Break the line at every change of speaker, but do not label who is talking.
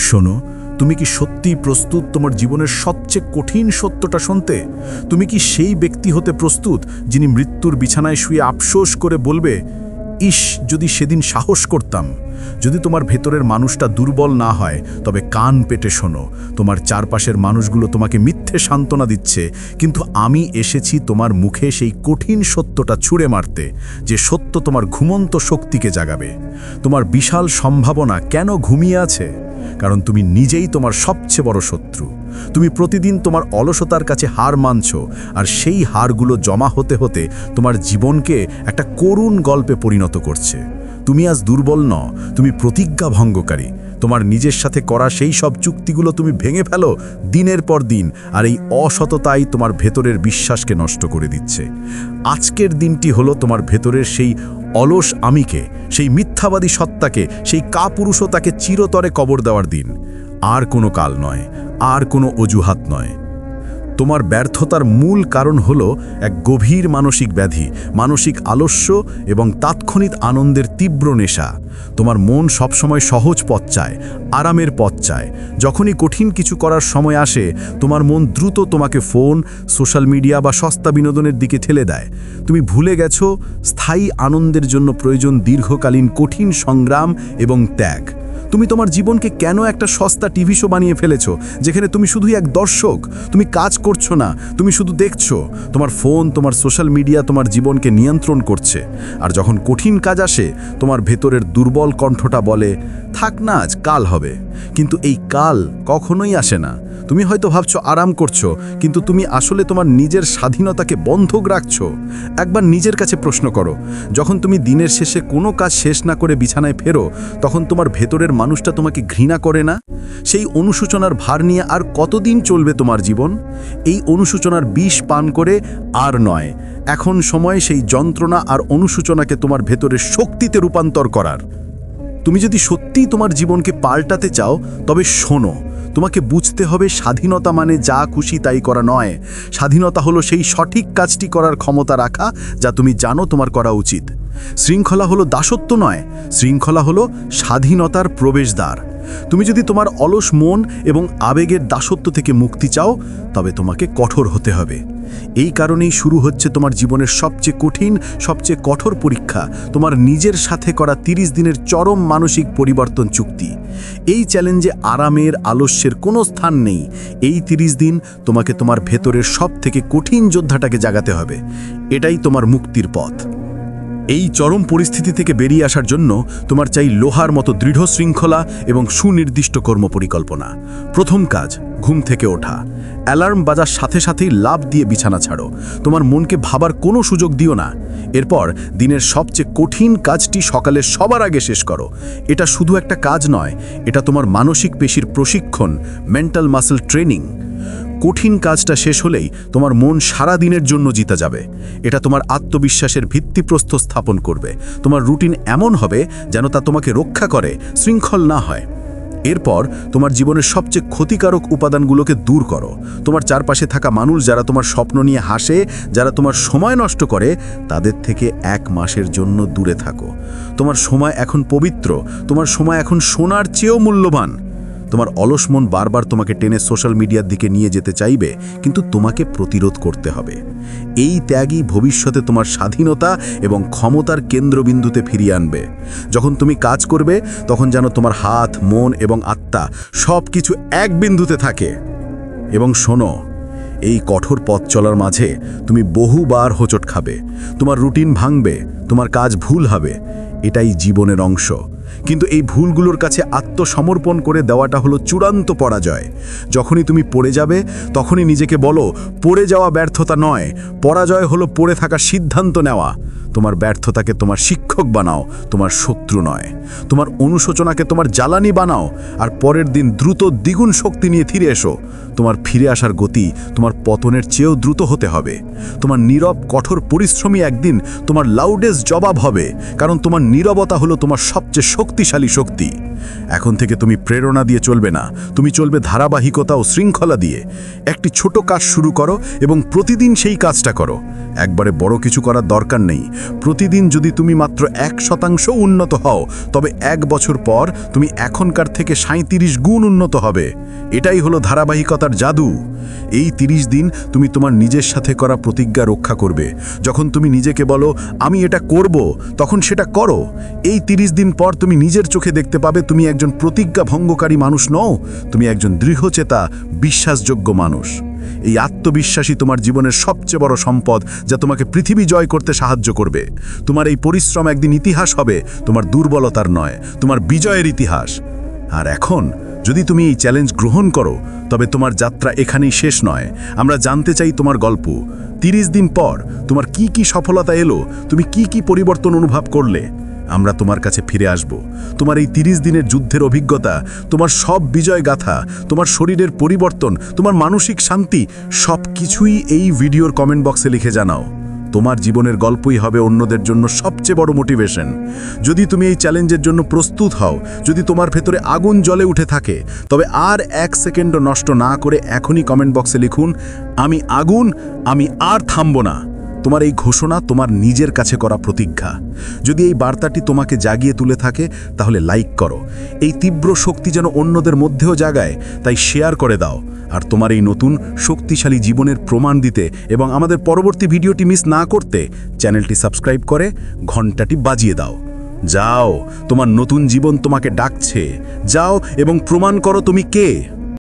শোনো, তুমি কি সত্যিই প্রস্তুত তোমার জীবনের সবচেয়ে কঠিন সত্যটা শুনতে? তুমি কি সেই ব্যক্তি হতে প্রস্তুত যিনি মৃত্যুর বিছানায় শুয়ে আফসোস করে বলবে, ইস, যদি সেদিন সাহস করতাম? যদি তোমার ভেতরের মানুষটা দুর্বল না হয়, তবে কান পেতে শোনো। তোমার চারপাশের মানুষগুলো তোমাকে মিথ্যে সান্ত্বনা দিচ্ছে, কিন্তু আমি এসেছি তোমার মুখে সেই কঠিন সত্যটা ছুঁড়ে মারতে, যে সত্য তোমার ঘুমন্ত শক্তিকে জাগাবে। তোমার বিশাল সম্ভাবনা কেন ঘুমিয়ে আছে? কারণ তুমি নিজেই তোমার সবচেয়ে বড় শত্রু। তুমি প্রতিদিন তোমার অলসতার কাছে হার মানছ, আর সেই হারগুলো জমা হতে হতে তোমার জীবনকে একটা করুণ গল্পে পরিণত করছে। তুমি আজ দুর্বল নও, তুমি প্রতিজ্ঞা ভঙ্গকারী। তোমার নিজের সাথে করা সেই সব চুক্তিগুলো তুমি ভেঙে ফেলো দিনের পর দিন, আর এই অসততাই তোমার ভেতরের বিশ্বাসকে নষ্ট করে দিচ্ছে। আজকের দিনটি হলো তোমার ভেতরের সেই অলস আমিকে, সেই মিথ্যাবাদী সত্তাকে, সেই কাপুরুষতাকে চিরতরে কবর দেওয়ার দিন। আর কোনো কাল নয়, আর কোনো অজুহাত নয়। তোমার ব্যর্থতার মূল কারণ হলো এক গভীর মানসিক ব্যাধি, মানসিক আলস্য এবং তাৎক্ষণিক আনন্দের তীব্র নেশা। তোমার মন সবসময় সহজ পথ চায়, আরামের পথ চায়। যখনই কঠিন কিছু করার সময় আসে, তোমার মন দ্রুত তোমাকে ফোন, সোশ্যাল মিডিয়া বা সস্তা বিনোদনের দিকে ঠেলে দেয়। তুমি ভুলে গেছো স্থায়ী আনন্দের জন্য প্রয়োজন দীর্ঘকালীন কঠিন সংগ্রাম এবং ত্যাগ। তুমি তোমার জীবনকে কেন একটা সস্তা টিভি শো বানিয়ে ফেলেছো, যেখানে তুমি শুধুই এক দর্শক? তুমি কাজ করছো না, তুমি শুধু দেখছো। তোমার ফোন, তোমার সোশ্যাল মিডিয়া তোমার জীবনকে নিয়ন্ত্রণ করছে। আর যখন কঠিন কাজ আসে, তোমার ভেতরের দুর্বল কণ্ঠটা বলে, থাক না, আজ কাল হবে। কিন্তু এই কাল কখনোই আসে না। তুমি হয়তো ভাবছো আরাম করছো, কিন্তু তুমি আসলে তোমার নিজের স্বাধীনতাকে বন্ধক রাখছো। একবার নিজের কাছে প্রশ্ন করো, যখন তুমি দিনের শেষে কোনো কাজ শেষ না করে বিছানায় ফেরো, তখন তোমার ভেতরের মানুষটা তোমাকে ঘৃণা করে না? সেই অনুশোচনার ভার নিয়ে আর কতদিন চলবে তোমার জীবন? এই অনুশোচনার বিষ পান করে আর নয়। এখন সময় সেই যন্ত্রণা আর অনুশোচনাকে তোমার ভেতরের শক্তিতে রূপান্তর করার। তুমি যদি সত্যিই তোমার জীবনকে পাল্টাতে চাও, তবে শোনো, তোমাকে বুঝতে হবে স্বাধীনতা মানে যা খুশি তাই করা নয়। স্বাধীনতা হলো সেই সঠিক কাজটি করার ক্ষমতা রাখা যা তুমি জানো তোমার করা উচিত। শৃঙ্খলা হলো দাসত্ব নয়, শৃঙ্খলা হলো স্বাধীনতার প্রবেশদ্বার। তুমি যদি তোমার অলস মন এবং আবেগের দাসত্ব থেকে মুক্তি চাও, তবে তোমাকে কঠোর হতে হবে। এই কারণেই শুরু হচ্ছে তোমার জীবনের সবচেয়ে কঠিন, সবচেয়ে কঠোর পরীক্ষা, তোমার নিজের সাথে করা 30 দিনের চরম মানসিক পরিবর্তন চুক্তি। এই চ্যালেঞ্জে আরামের, আলস্যের কোনো স্থান নেই। এই 30 দিন তোমাকে তোমার ভেতরের সবথেকে কঠিন যোদ্ধাটাকে জাগাতে হবে। এটাই তোমার মুক্তির পথ। এই চরম পরিস্থিতি থেকে বেরিয়ে আসার জন্য তোমার চাই লোহার মতো দৃঢ় শৃঙ্খলা এবং সুনির্দিষ্ট কর্মপরিকল্পনা। প্রথম কাজ, ঘুম থেকে ওঠা। অ্যালার্ম বাজার সাথে সাথেই লাফ দিয়ে বিছানা ছাড়ো। তোমার মনকে ভাবার কোনো সুযোগ দিও না। এরপর দিনের সবচেয়ে কঠিন কাজটি সকালে সবার আগে শেষ করো। এটা শুধু একটা কাজ নয়, এটা তোমার মানসিক পেশির প্রশিক্ষণ, মেন্টাল মাসল ট্রেনিং। কঠিন কাজটা শেষ হলেই তোমার মন সারা দিনের জন্য জিতে যাবে। এটা তোমার আত্মবিশ্বাসের ভিত্তিপ্রস্তর স্থাপন করবে। তোমার রুটিন এমন হবে যেন তা তোমাকে রক্ষা করে, শৃঙ্খল না হয়। এরপর তোমার জীবনের সবচেয়ে ক্ষতিকারক উপাদানগুলোকে দূর করো। তোমার চারপাশে থাকা মানুষ যারা তোমার স্বপ্ন নিয়ে হাসে, যারা তোমার সময় নষ্ট করে, তাদের থেকে 1 মাসের জন্য দূরে থাকো। তোমার সময় এখন পবিত্র, তোমার সময় এখন সোনার চেয়েও মূল্যবান। তোমার অলস মন বারবার তোমাকে টেনে সোশ্যাল মিডিয়ার দিকে নিয়ে যেতে চাইবে, কিন্তু তোমাকে প্রতিরোধ করতে হবে। এই ত্যাগই ভবিষ্যতে তোমার স্বাধীনতা এবং ক্ষমতার কেন্দ্রবিন্দুতে ফিরিয়ে আনবে। যখন তুমি কাজ করবে, তখন যেন তোমার হাত, মন এবং আত্মা সব কিছু এক বিন্দুতে থাকে। এবং শোনো, এই কঠোর পথ চলার মাঝে তুমি বহুবার হোঁচট খাবে, তোমার রুটিন ভাঙবে, তোমার কাজ ভুল হবে। এটাই জীবনের অংশ। কিন্তু এই ভুলগুলোর কাছে আত্মসমর্পণ করে দেওয়াটা হলো চূড়ান্ত পরাজয়। যখনই তুমি পড়ে যাবে, তখনই নিজেকে বলো, পড়ে যাওয়া ব্যর্থতা নয়, পরাজয় হলো পড়ে থাকা সিদ্ধান্ত নেওয়া। তোমার ব্যর্থতাকে তোমার শিক্ষক বানাও, তোমার শত্রু নয়। তোমার অনুশোচনাকে তোমার জ্বালানি বানাও, আর পরের দিন দ্রুত দ্বিগুণ শক্তি নিয়ে ফিরে এসো। তোমার ফিরে আসার গতি তোমার পতনের চেয়েও দ্রুত হতে হবে। তোমার নীরব কঠোর পরিশ্রমী একদিন তোমার লাউডেস্ট জবাব হবে, কারণ তোমার নীরবতা হলো তোমার সবচেয়ে শক্তিশালী শক্তিশালী শক্তি। এখন থেকে তুমি প্রেরণা দিয়ে চলবে না, তুমি চলবে ধারাবাহিকতা ও শৃঙ্খলা দিয়ে। একটি ছোট কাজ শুরু করো এবং প্রতিদিন সেই কাজটা করো। একবারে বড় কিছু করার দরকার নেই। প্রতিদিন যদি তুমি মাত্র 1% উন্নত হও, তবে 1 বছর পর তুমি এখনকার থেকে 37 গুণ উন্নত হবে। এটাই হলো ধারাবাহিকতার জাদু। এই 30 দিন তুমি তোমার নিজের সাথে করা প্রতিজ্ঞা রক্ষা করবে। যখন তুমি নিজেকে বলো আমি এটা করব, তখন সেটা করো। এই 30 দিন পর তুমি নিজের চোখে দেখতে পাবে তুমি একজন প্রতিজ্ঞা ভঙ্গকারী মানুষ নও, তুমি একজন দৃঢ়চেতা, বিশ্বাসযোগ্য মানুষ। এই আত্মবিশ্বাসী তোমার জীবনের সবচেয়ে বড় সম্পদ, যা তোমাকে পৃথিবী জয় করতে সাহায্য করবে। তোমার এই পরিশ্রম একদিন ইতিহাস হবে, তোমার দুর্বলতার নয়, তোমার বিজয়ের ইতিহাস। আর এখন যদি তুমি এই চ্যালেঞ্জ গ্রহণ করো, তবে তোমার যাত্রা এখানেই শেষ নয়। আমরা জানতে চাই তোমার গল্প। 30 দিন পর তোমার কি কি সফলতা এলো, তুমি কি কি পরিবর্তন অনুভব করলে। আমরা তোমার কাছে ফিরে আসব। তোমার এই 30 দিনের যুদ্ধের অভিজ্ঞতা, তোমার সব বিজয় গাথা, তোমার শরীরের পরিবর্তন, তোমার মানসিক শান্তি, সব কিছুই এই ভিডিওর কমেন্ট বক্সে লিখে জানাও। তোমার জীবনের গল্পই হবে অন্যদের জন্য সবচেয়ে বড় মোটিভেশন। যদি তুমি এই চ্যালেঞ্জের জন্য প্রস্তুত হও, যদি তোমার ভেতরে আগুন জ্বলে উঠে থাকে, তবে আর 1 সেকেন্ডও নষ্ট না করে এখনই কমেন্ট বক্সে লিখুন, আমি আগুন, আমি আর থামব না। তোমার এই ঘোষণা তোমার নিজের কাছে করা প্রতিজ্ঞা। যদি এই বার্তাটি তোমাকে জাগিয়ে তুলে থাকে, তাহলে লাইক করো। এই তীব্র শক্তি যেন অন্যদের মধ্যেও জাগায়, তাই শেয়ার করে দাও। আর তোমার এই নতুন শক্তিশালী জীবনের প্রমাণ দিতে এবং আমাদের পরবর্তী ভিডিওটি মিস না করতে চ্যানেলটি সাবস্ক্রাইব করে ঘন্টাটি বাজিয়ে দাও। যাও, তোমার নতুন জীবন তোমাকে ডাকছে। যাও এবং প্রমাণ করো তুমি কে।